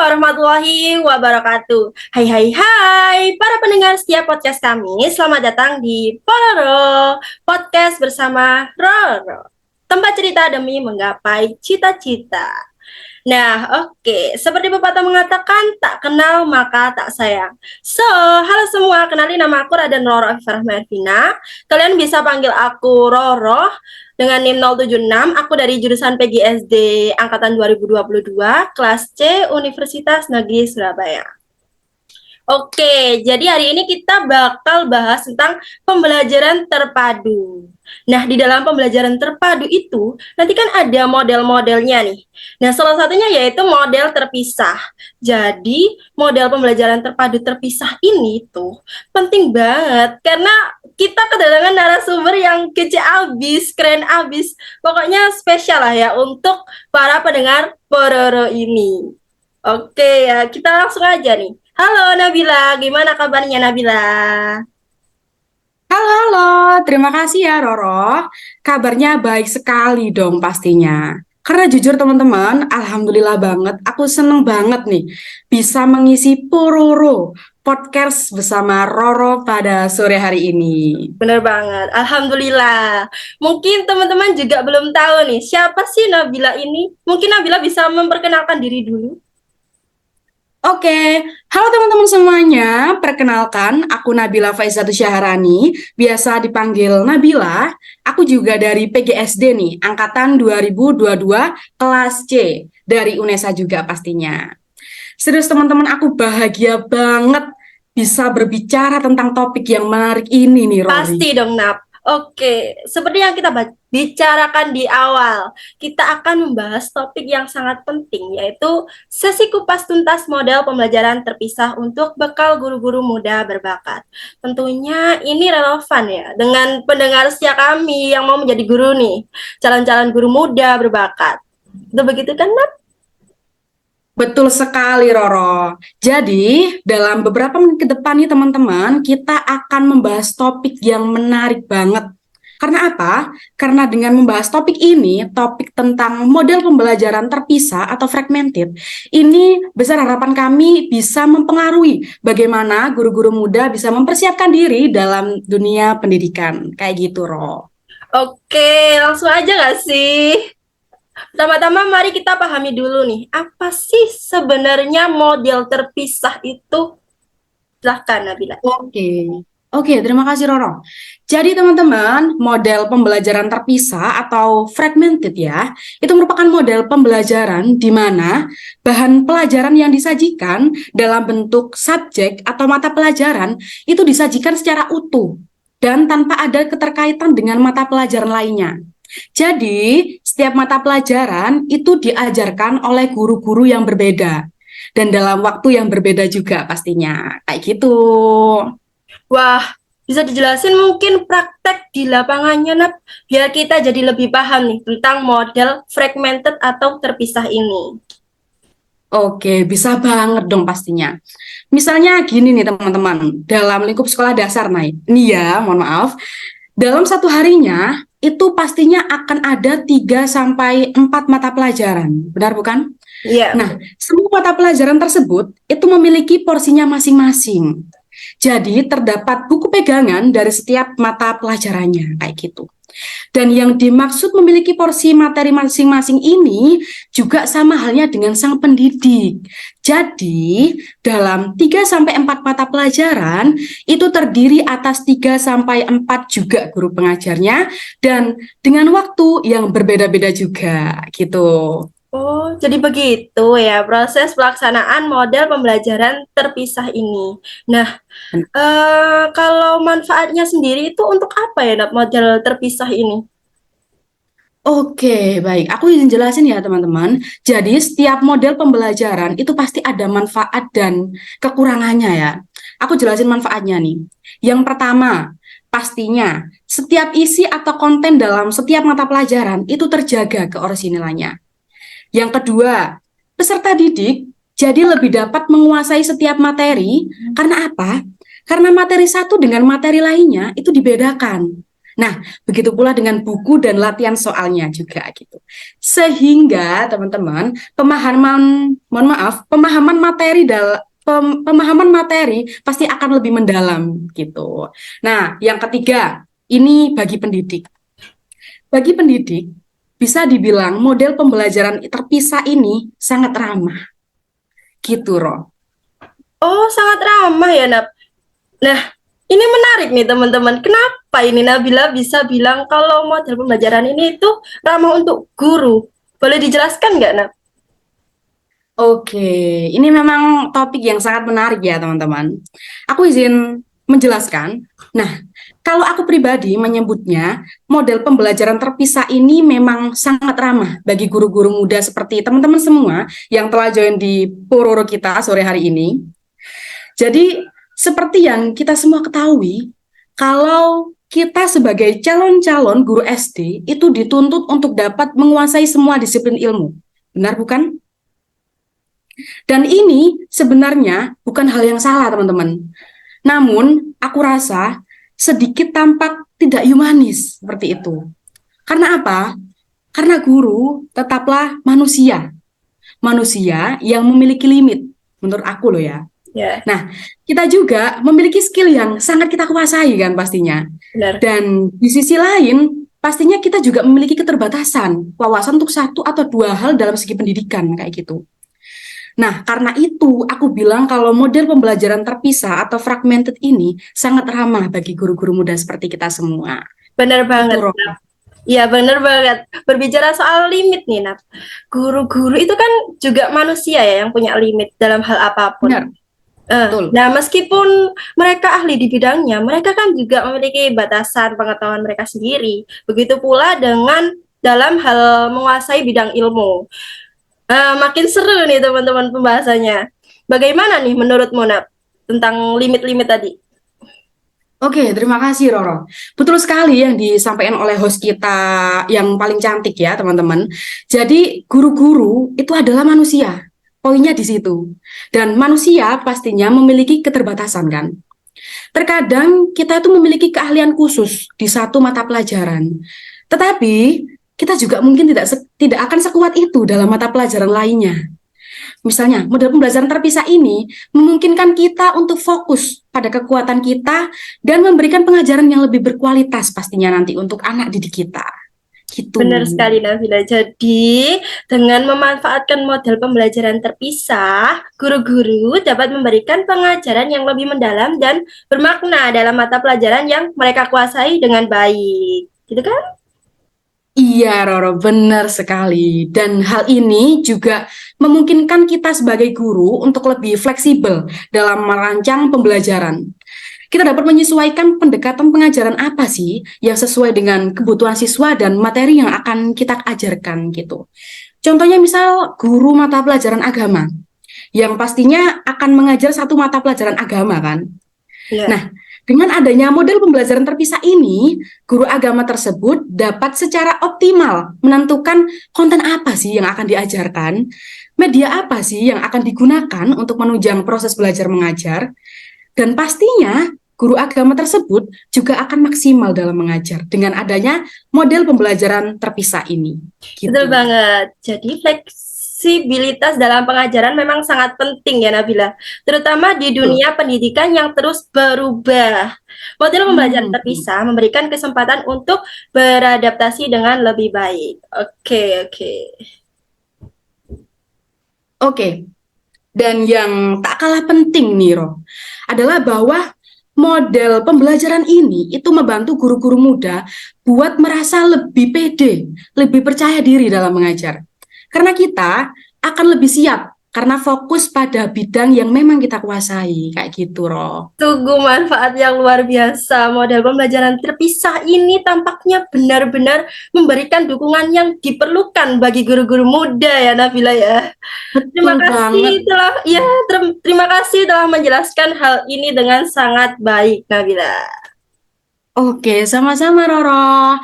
warahmatullahi wabarakatuh. Hai hai hai para pendengar setiap podcast kami. Selamat datang di Pororo Podcast bersama Roro. Tempat cerita demi menggapai cita-cita. Nah, oke. Seperti pepatah mengatakan, tak kenal maka tak sayang. So, halo semua. Kenalin nama aku Raden Roro Afifah Mervina. Kalian bisa panggil aku Roro dengan NIM 076. Aku dari jurusan PGSD angkatan 2022, kelas C, Universitas Negeri Surabaya. Oke, jadi hari ini kita bakal bahas tentang pembelajaran terpadu. Nah, di dalam pembelajaran terpadu itu, nanti kan ada model-modelnya nih. Nah, salah satunya yaitu model terpisah. Jadi, model pembelajaran terpadu terpisah ini tuh penting banget karena kita kedatangan narasumber yang kece abis, keren abis. Pokoknya spesial lah ya untuk para pendengar Pororo ini. Oke ya, kita langsung aja nih. Halo Nabila, gimana kabarnya Nabila? Halo, halo. Terima kasih ya Roro. Kabarnya baik sekali dong pastinya. Karena jujur teman-teman, alhamdulillah banget. Aku seneng banget nih bisa mengisi Pororo podcast bersama Roro pada sore hari ini. Bener banget, Alhamdulillah. Mungkin teman-teman juga belum tahu nih, siapa sih Nabila ini? Mungkin Nabila bisa memperkenalkan diri dulu. Oke, halo teman-teman semuanya. Perkenalkan, aku Nabila Faizatu Syahrani, biasa dipanggil Nabila. Aku juga dari PGSD nih, angkatan 2022 kelas C, dari UNESA juga pastinya. Serius teman-teman, aku bahagia banget bisa berbicara tentang topik yang menarik ini nih, Rory. Pasti dong, Nap. Oke, seperti yang kita bicarakan di awal, kita akan membahas topik yang sangat penting, yaitu sesi kupas tuntas model pembelajaran terpisah untuk bekal guru-guru muda berbakat. Tentunya ini relevan ya dengan pendengar setia kami yang mau menjadi guru nih, calon-calon guru muda berbakat. Itu begitu kan, Nap? Betul sekali, Roro. Jadi, dalam beberapa menit ke depan nih teman-teman, kita akan membahas topik yang menarik banget. Karena apa? Karena dengan membahas topik ini, topik tentang model pembelajaran terpisah atau fragmented, ini besar harapan kami bisa mempengaruhi bagaimana guru-guru muda bisa mempersiapkan diri dalam dunia pendidikan. Kayak gitu, Ro. Oke, langsung aja nggak sih? Pertama-tama mari kita pahami dulu nih, apa sih sebenarnya model terpisah itu? Silahkan Nabila. Oke. Oke, terima kasih Roro. Jadi teman-teman, model pembelajaran terpisah atau fragmented ya, itu merupakan model pembelajaran di mana bahan pelajaran yang disajikan dalam bentuk subjek atau mata pelajaran itu disajikan secara utuh dan tanpa ada keterkaitan dengan mata pelajaran lainnya. Jadi, setiap mata pelajaran itu diajarkan oleh guru-guru yang berbeda dan dalam waktu yang berbeda juga pastinya. Kayak gitu. Wah, bisa dijelasin mungkin praktek di lapangannya, Nap, biar kita jadi lebih paham nih tentang model fragmented atau terpisah ini. Oke, bisa banget dong pastinya. Misalnya gini nih teman-teman, dalam lingkup sekolah dasar nih ya, mohon maaf, dalam satu harinya itu pastinya akan ada 3 sampai 4 mata pelajaran, benar bukan? Iya, Nah, semua mata pelajaran tersebut itu memiliki porsinya masing-masing. Jadi terdapat buku pegangan dari setiap mata pelajarannya, kayak gitu. Dan yang dimaksud memiliki porsi materi masing-masing ini juga sama halnya dengan sang pendidik. Jadi, dalam 3 sampai 4 mata pelajaran itu terdiri atas 3 sampai 4 juga guru pengajarnya dan dengan waktu yang berbeda-beda juga gitu. oh, jadi begitu ya proses pelaksanaan model pembelajaran terpisah ini. Nah, kalau manfaatnya sendiri itu untuk apa ya, Nap, model terpisah ini? Oke, baik. Aku izin jelasin ya, teman-teman. Jadi, setiap model pembelajaran itu pasti ada manfaat dan kekurangannya ya. Aku jelasin manfaatnya nih. Yang pertama, pastinya setiap isi atau konten dalam setiap mata pelajaran itu terjaga keorisinilnya. Yang kedua, peserta didik jadi lebih dapat menguasai setiap materi. Karena apa? Karena materi satu dengan materi lainnya itu dibedakan. Nah, begitu pula dengan buku dan latihan soalnya juga gitu. Sehingga teman-teman, pemahaman pemahaman materi pasti akan lebih mendalam gitu. Nah, yang ketiga, ini bagi pendidik. Bagi pendidik, bisa dibilang model pembelajaran terpisah ini sangat ramah gitu, Ro. Oh, sangat ramah ya, Nap. Nah, ini menarik nih teman-teman. Kenapa ini Nabila bisa bilang kalau model pembelajaran ini itu ramah untuk guru? Boleh dijelaskan nggak, Nab? Oke, ini memang topik yang sangat menarik ya teman-teman. Aku izin menjelaskan. Nah, kalau aku pribadi menyebutnya, model pembelajaran terpisah ini memang sangat ramah bagi guru-guru muda seperti teman-teman semua yang telah join di Pororo kita sore hari ini. Jadi, seperti yang kita semua ketahui, kalau kita sebagai calon-calon guru SD itu dituntut untuk dapat menguasai semua disiplin ilmu. Benar bukan? Dan ini sebenarnya bukan hal yang salah, teman-teman. Namun, aku rasa sedikit tampak tidak humanis seperti itu. Karena apa? Karena guru tetaplah manusia. Manusia yang memiliki limit, menurut aku loh ya. Ya, Nah, kita juga memiliki skill yang sangat kita kuasai kan pastinya. benar. Dan di sisi lain, pastinya kita juga memiliki keterbatasan, wawasan untuk satu atau dua hal dalam segi pendidikan kayak gitu. Nah, karena itu aku bilang kalau model pembelajaran terpisah atau fragmented ini sangat ramah bagi guru-guru muda seperti kita semua. Benar Itu, banget, Ro. Nab. Iya, benar banget. Berbicara soal limit nih, Nab. Guru-guru itu kan juga manusia ya yang punya limit dalam hal apapun. Benar, betul. Nah, meskipun mereka ahli di bidangnya, mereka kan juga memiliki batasan pengetahuan mereka sendiri. Begitu pula dengan dalam hal menguasai bidang ilmu. Makin seru nih teman-teman pembahasannya. Bagaimana nih menurutmu, Nap, tentang limit-limit tadi? Oke, terima kasih Roro. Betul sekali yang disampaikan oleh host kita yang paling cantik ya, teman-teman. Jadi, guru-guru itu adalah manusia. Poinnya di situ. Dan manusia pastinya memiliki keterbatasan kan. Terkadang kita itu memiliki keahlian khusus di satu mata pelajaran. Tetapi kita juga mungkin tidak akan sekuat itu dalam mata pelajaran lainnya. Misalnya, model pembelajaran terpisah ini memungkinkan kita untuk fokus pada kekuatan kita dan memberikan pengajaran yang lebih berkualitas pastinya nanti untuk anak didik kita. Gitu. Benar sekali, Nabila. Jadi, dengan memanfaatkan model pembelajaran terpisah, guru-guru dapat memberikan pengajaran yang lebih mendalam dan bermakna dalam mata pelajaran yang mereka kuasai dengan baik. Gitu kan? Iya, Roro, benar sekali. Dan hal ini juga memungkinkan kita sebagai guru untuk lebih fleksibel dalam merancang pembelajaran. Kita dapat menyesuaikan pendekatan pengajaran apa sih yang sesuai dengan kebutuhan siswa dan materi yang akan kita ajarkan gitu. Contohnya misal guru mata pelajaran agama, yang pastinya akan mengajar satu mata pelajaran agama kan. Ya. Nah, dengan adanya model pembelajaran terpisah ini, guru agama tersebut dapat secara optimal menentukan konten apa sih yang akan diajarkan, media apa sih yang akan digunakan untuk menunjang proses belajar mengajar, dan pastinya guru agama tersebut juga akan maksimal dalam mengajar dengan adanya model pembelajaran terpisah ini. Gitu. Betul banget. Jadi fleksibilitas dalam pengajaran memang sangat penting ya Nabila, terutama di dunia pendidikan yang terus berubah. Model pembelajaran terpisah memberikan kesempatan untuk beradaptasi dengan lebih baik. Oke. Dan yang tak kalah penting nih, Ro, adalah bahwa model pembelajaran ini itu membantu guru-guru muda buat merasa lebih pede, lebih percaya diri dalam mengajar. Karena kita akan lebih siap karena fokus pada bidang yang memang kita kuasai, kayak gitu, Ro. Sungguh manfaat yang luar biasa. Model pembelajaran terpisah ini tampaknya benar-benar memberikan dukungan yang diperlukan bagi guru-guru muda ya Nabila ya. Terima Betul kasih banget. terima kasih telah menjelaskan hal ini dengan sangat baik Nabila. Oke, sama-sama Roro.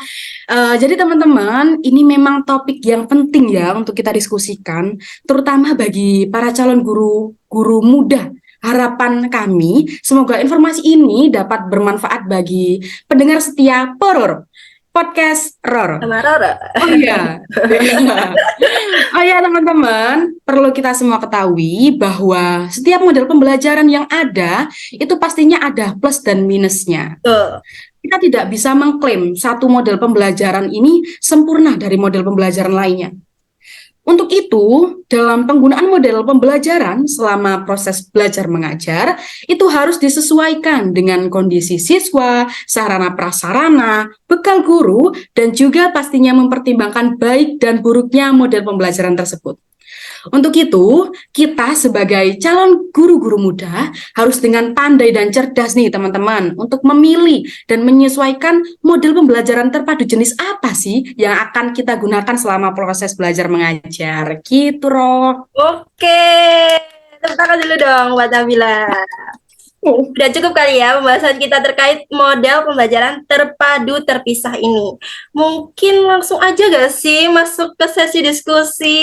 Jadi teman-teman, ini memang topik yang penting ya untuk kita diskusikan, terutama bagi para calon guru muda harapan kami semoga informasi ini dapat bermanfaat bagi pendengar setia Pororo Podcast Roro. Sama Roro. Oh iya. Oh ya teman-teman, perlu kita semua ketahui bahwa setiap model pembelajaran yang ada itu pastinya ada plus dan minusnya. Tuh. Kita tidak bisa mengklaim satu model pembelajaran ini sempurna dari model pembelajaran lainnya. Untuk itu, dalam penggunaan model pembelajaran selama proses belajar mengajar, itu harus disesuaikan dengan kondisi siswa, sarana prasarana, bekal guru, dan juga pastinya mempertimbangkan baik dan buruknya model pembelajaran tersebut. Untuk itu, kita sebagai calon guru-guru muda harus dengan pandai dan cerdas nih teman-teman untuk memilih dan menyesuaikan model pembelajaran terpadu jenis apa sih yang akan kita gunakan selama proses belajar mengajar. Gitu, Roh. Oke, tepuk tangan dulu dong buat Nabila. Udah cukup kali ya pembahasan kita terkait model pembelajaran terpadu terpisah ini. Mungkin langsung aja gak sih masuk ke sesi diskusi?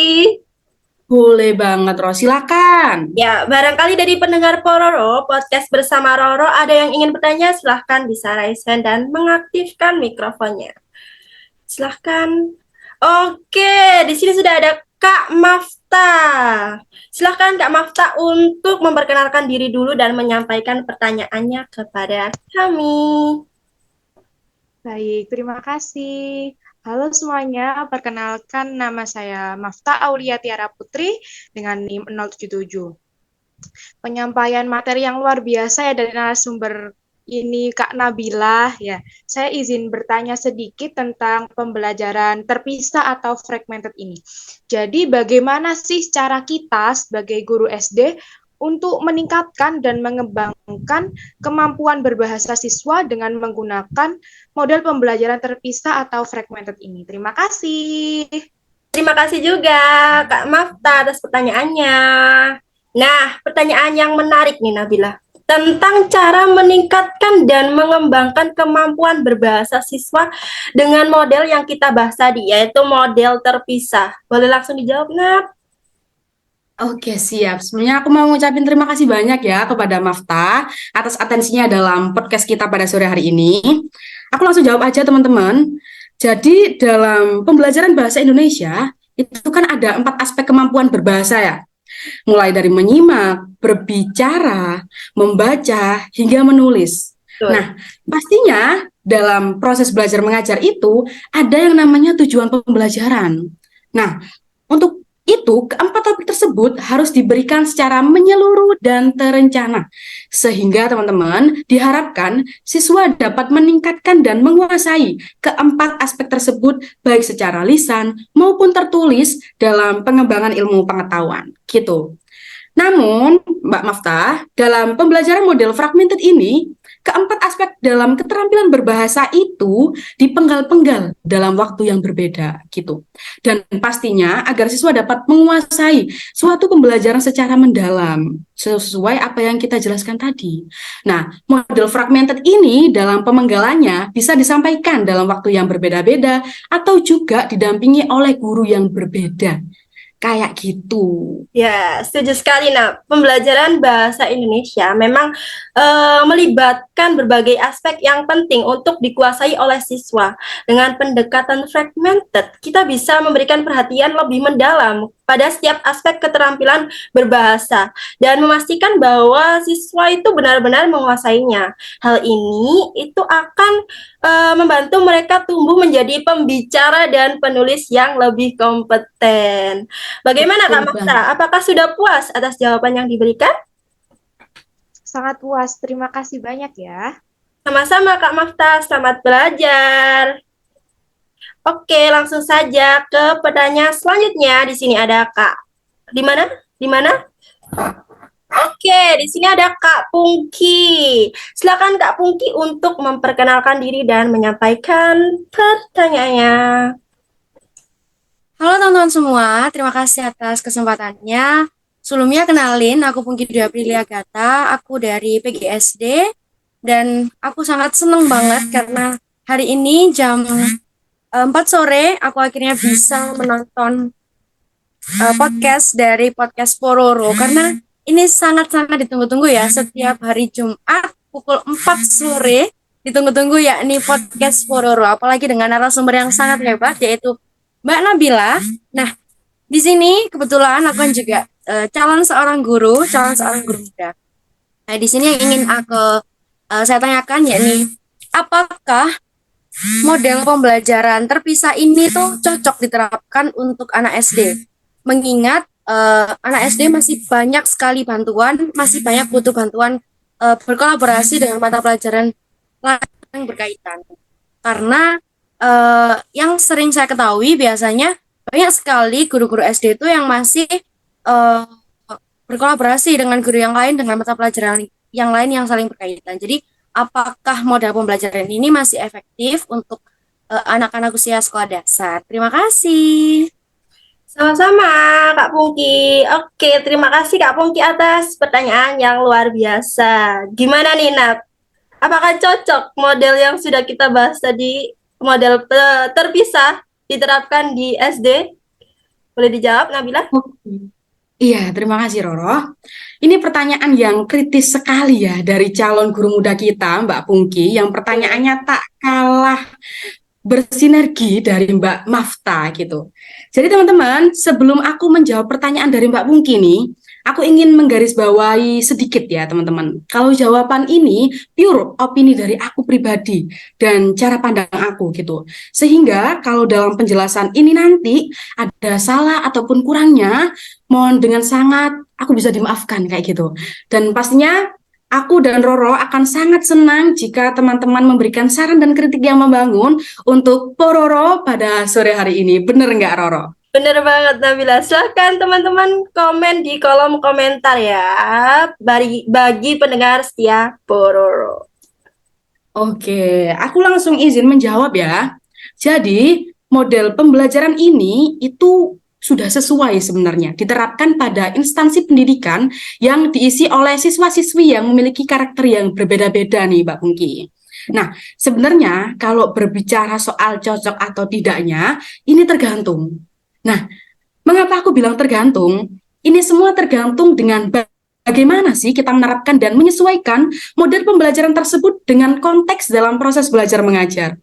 Boleh banget, Roh. Silakan. Ya, barangkali dari pendengar Pororo, podcast bersama Roro, ada yang ingin bertanya, silahkan bisa raise hand dan mengaktifkan mikrofonnya. Silahkan. Oke, di sini sudah ada Kak Mafta. Silahkan Kak Mafta untuk memperkenalkan diri dulu dan menyampaikan pertanyaannya kepada kami. Baik, terima kasih. Halo semuanya, perkenalkan nama saya Mafta Aulia Tiara Putri dengan NIM 077. Penyampaian materi yang luar biasa ya dari narasumber ini Kak Nabila ya. Saya izin bertanya sedikit tentang pembelajaran terpisah atau fragmented ini. Jadi bagaimana sih cara kita sebagai guru SD untuk meningkatkan dan mengembangkan kemampuan berbahasa siswa dengan menggunakan model pembelajaran terpisah atau fragmented ini? Terima kasih. Terima kasih juga Kak Mafta atas pertanyaannya. Nah, pertanyaan yang menarik nih Nabila. Tentang cara meningkatkan dan mengembangkan kemampuan berbahasa siswa dengan model yang kita bahas tadi, yaitu model terpisah. Boleh langsung dijawab, Nab? Oke, siap. Sebenarnya aku mau ngucapin terima kasih banyak ya kepada Mafta atas atensinya dalam podcast kita pada sore hari ini. Aku langsung jawab aja teman-teman. Jadi dalam pembelajaran bahasa Indonesia, itu kan ada 4 aspek kemampuan berbahasa ya. Mulai dari menyimak, berbicara, membaca, hingga menulis. Betul. Nah, pastinya dalam proses belajar mengajar itu ada yang namanya tujuan pembelajaran. Nah, untuk itu, keempat topik tersebut harus diberikan secara menyeluruh dan terencana. Sehingga teman-teman diharapkan siswa dapat meningkatkan dan menguasai keempat aspek tersebut baik secara lisan maupun tertulis dalam pengembangan ilmu pengetahuan. Gitu. Namun, Mbak Mafta, dalam pembelajaran model fragmented ini, keempat aspek dalam keterampilan berbahasa itu dipenggal-penggal dalam waktu yang berbeda gitu. Dan pastinya agar siswa dapat menguasai suatu pembelajaran secara mendalam sesuai apa yang kita jelaskan tadi. Nah, model fragmented ini dalam pemenggalannya bisa disampaikan dalam waktu yang berbeda-beda atau juga didampingi oleh guru yang berbeda. Kayak gitu. Ya, setuju sekali. Nah, pembelajaran bahasa Indonesia memang melibatkan berbagai aspek yang penting untuk dikuasai oleh siswa. Dengan pendekatan fragmented, kita bisa memberikan perhatian lebih mendalam pada setiap aspek keterampilan berbahasa dan memastikan bahwa siswa itu benar-benar menguasainya. Hal ini itu akan membantu mereka tumbuh menjadi pembicara dan penulis yang lebih kompeten. Bagaimana Kak Mafta? Apakah sudah puas atas jawaban yang diberikan? Sangat puas, terima kasih banyak ya. Sama-sama Kak Mafta, selamat belajar. Oke, langsung saja ke pertanyaan selanjutnya. Di sini ada Kak. Di mana? Di mana? Oke, di sini ada Kak Pungki. Silakan Kak Pungki untuk memperkenalkan diri dan menyampaikan pertanyaannya. Halo teman-teman semua, terima kasih atas kesempatannya. Sebelumnya kenalin, aku Pungki Dwi Aprilia Gata, aku dari PGSD, dan aku sangat senang banget karena hari ini jam 4 sore aku akhirnya bisa menonton podcast dari podcast Pororo, karena ini sangat-sangat ditunggu-tunggu ya, setiap hari Jumat pukul 4 sore ditunggu-tunggu, yakni podcast Pororo, apalagi dengan narasumber yang sangat hebat yaitu Mbak Nabila. Nah, di sini kebetulan aku kan juga calon seorang guru muda. Nah, di sini yang ingin saya tanyakan yakni apakah model pembelajaran terpisah ini tuh cocok diterapkan untuk anak SD? Mengingat anak SD masih banyak sekali bantuan, masih banyak butuh bantuan berkolaborasi dengan mata pelajaran lain yang berkaitan. Karena yang sering saya ketahui biasanya banyak sekali guru-guru SD itu yang masih eh, berkolaborasi dengan guru yang lain dengan mata pelajaran yang lain yang saling berkaitan. Jadi, apakah model pembelajaran ini masih efektif untuk anak-anak usia sekolah dasar? Terima kasih. Sama-sama, Kak Pungki. Oke, terima kasih Kak Pungki atas pertanyaan yang luar biasa. Gimana nih, Nat? Apakah cocok model yang sudah kita bahas tadi, model terpisah, diterapkan di SD? Boleh dijawab, Nabila? Oke. Iya, terima kasih Roro. Ini pertanyaan yang kritis sekali ya dari calon guru muda kita, Mbak Pungki, yang pertanyaannya tak kalah bersinergi dari Mbak Mafta gitu. Jadi teman-teman, sebelum aku menjawab pertanyaan dari Mbak Pungki nih, aku ingin menggarisbawahi sedikit ya teman-teman. Kalau jawaban ini pure opini dari aku pribadi dan cara pandang aku gitu. Sehingga kalau dalam penjelasan ini nanti ada salah ataupun kurangnya, mohon dengan sangat aku bisa dimaafkan kayak gitu. Dan pastinya aku dan Roro akan sangat senang jika teman-teman memberikan saran dan kritik yang membangun untuk Pororo pada sore hari ini. Bener nggak, Roro? Bener banget, Nabila. Silahkan teman-teman komen di kolom komentar ya, bagi pendengar setia Pororo. Oke, aku langsung izin menjawab ya. Jadi, model pembelajaran ini itu sudah sesuai sebenarnya diterapkan pada instansi pendidikan yang diisi oleh siswa-siswi yang memiliki karakter yang berbeda-beda nih, Mbak Pungki. Nah, sebenarnya kalau berbicara soal cocok atau tidaknya, ini tergantung. Nah, mengapa aku bilang tergantung? Ini semua tergantung dengan bagaimana sih kita menerapkan dan menyesuaikan model pembelajaran tersebut dengan konteks dalam proses belajar mengajar.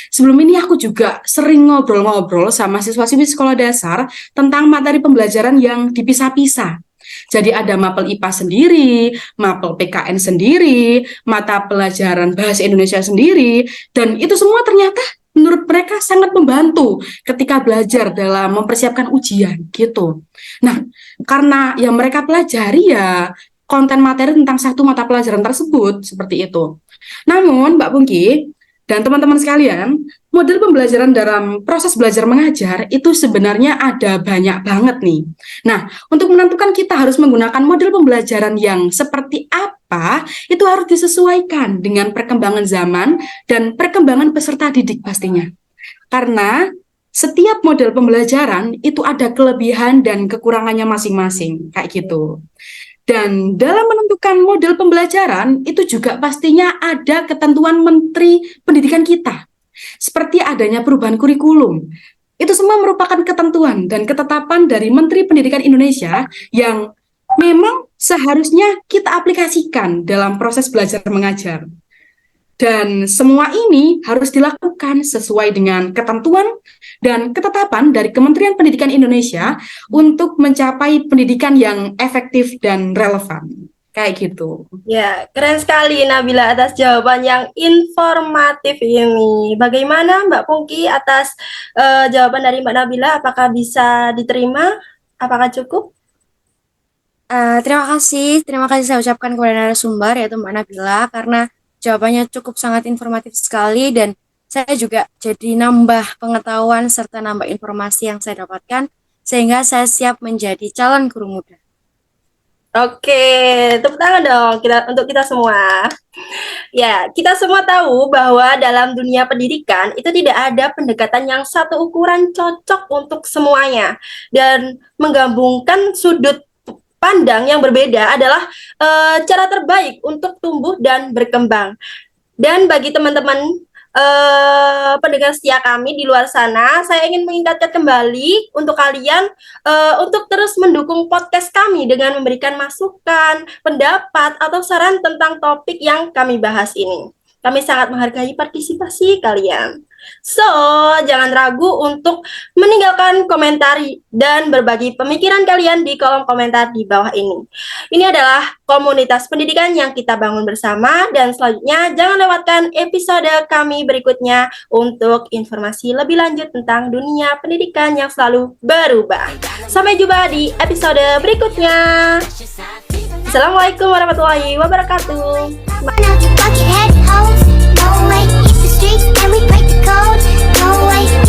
Sebelum ini aku juga sering ngobrol-ngobrol sama siswa-siswi sekolah dasar tentang materi pembelajaran yang dipisah-pisah. Jadi ada mapel IPA sendiri, mapel PKN sendiri, mata pelajaran bahasa Indonesia sendiri, dan itu semua ternyata menurut mereka sangat membantu ketika belajar dalam mempersiapkan ujian gitu. Nah, karena yang mereka pelajari ya konten materi tentang satu mata pelajaran tersebut seperti itu. Namun, Mbak Pungki dan teman-teman sekalian, model pembelajaran dalam proses belajar mengajar itu sebenarnya ada banyak banget nih. Nah, untuk menentukan kita harus menggunakan model pembelajaran yang seperti apa, itu harus disesuaikan dengan perkembangan zaman dan perkembangan peserta didik pastinya. Karena setiap model pembelajaran itu ada kelebihan dan kekurangannya masing-masing, kayak gitu. Dan dalam menentukan model pembelajaran, itu juga pastinya ada ketentuan Menteri Pendidikan kita. Seperti adanya perubahan kurikulum. Itu semua merupakan ketentuan dan ketetapan dari Menteri Pendidikan Indonesia yang memang seharusnya kita aplikasikan dalam proses belajar mengajar. Dan semua ini harus dilakukan sesuai dengan ketentuan dan ketetapan dari Kementerian Pendidikan Indonesia untuk mencapai pendidikan yang efektif dan relevan. Kayak gitu. Ya, keren sekali Nabila atas jawaban yang informatif ini. Bagaimana Mbak Pungki atas jawaban dari Mbak Nabila? Apakah bisa diterima? Apakah cukup? Terima kasih saya ucapkan kepada narasumber yaitu Mbak Nabila karena jawabannya cukup sangat informatif sekali dan saya juga jadi nambah pengetahuan serta nambah informasi yang saya dapatkan sehingga saya siap menjadi calon guru muda. Oke, tepuk tangan dong untuk kita semua. Ya, kita semua tahu bahwa dalam dunia pendidikan itu tidak ada pendekatan yang satu ukuran cocok untuk semuanya dan menggabungkan sudut pandang yang berbeda adalah cara terbaik untuk tumbuh dan berkembang. Dan bagi teman-teman pendengar setia kami di luar sana, saya ingin mengingatkan kembali untuk kalian untuk terus mendukung podcast kami dengan memberikan masukan, pendapat, atau saran tentang topik yang kami bahas ini. Kami sangat menghargai partisipasi kalian. So, jangan ragu untuk meninggalkan komentar dan berbagi pemikiran kalian di kolom komentar di bawah ini. Ini adalah komunitas pendidikan yang kita bangun bersama, dan selanjutnya jangan lewatkan episode kami berikutnya untuk informasi lebih lanjut tentang dunia pendidikan yang selalu berubah. Sampai jumpa di episode berikutnya. Assalamualaikum warahmatullahi wabarakatuh. Now you bucket head hose, no way, it's the streets and we break the code, no way.